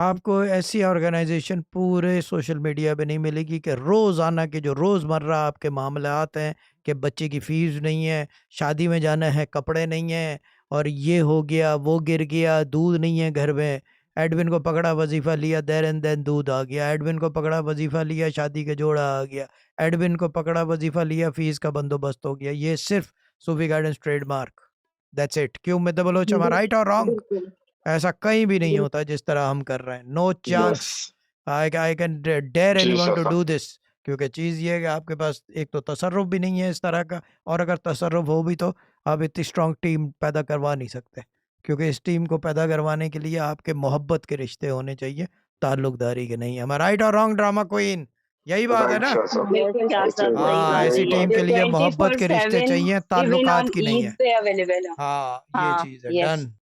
आपको ऐसी ऑर्गेनाइजेशन पूरे सोशल मीडिया पे नहीं मिलेगी कि रोज़ाना के जो रोज़मर्रा आपके मामलात हैं कि बच्चे की फ़ीस नहीं है, शादी में जाना है, कपड़े नहीं हैं और ये हो गया, वो गिर गया, दूध नहीं है घर में। एडमिन को पकड़ा, वजीफ़ा लिया, देयर एंड देन दूध आ गया। एडमिन को पकड़ा, वजीफ़ा लिया, शादी का जोड़ा आ गया। एडमिन को पकड़ा, वजीफ़ा लिया, फ़ीस का बंदोबस्त हो गया। ये सिर्फ़ Sufi guidance trademark, that's it. क्यों मिस्टर बलोच, am I बिल- राइट और रॉन्ग? बिल्कुल ऐसा कहीं भी नहीं बिल्कुल। होता जिस तरह हम कर रहे हैं। No yes chance I can dare जी anyone to sir. Do this. क्योंकि चीज़ ये है कि आपके पास एक तो तसर्रुफ भी नहीं है इस तरह का, और अगर तसर्रुफ हो भी तो आप इतनी स्ट्रांग टीम पैदा करवा नहीं सकते, क्योंकि इस टीम को पैदा करवाने के लिए आपके मोहब्बत के रिश्ते होने चाहिए, ताल्लुकदारी के नहीं। हमारा राइट और रॉन्ग ड्रामा क्वीन? यही बात है राइट ना? शाह साहब, बिल्कुल शाह साहब, सही हाँ, बात ऐसी यही है। टीम बात के जो है। लिए मोहब्बत के रिश्ते 24/7 चाहिए, इवन ताल्लुकात ऑन की नहीं ईद है। पे अवेलेबल हो। हाँ, ये हाँ, चीज़ है। यस। डन।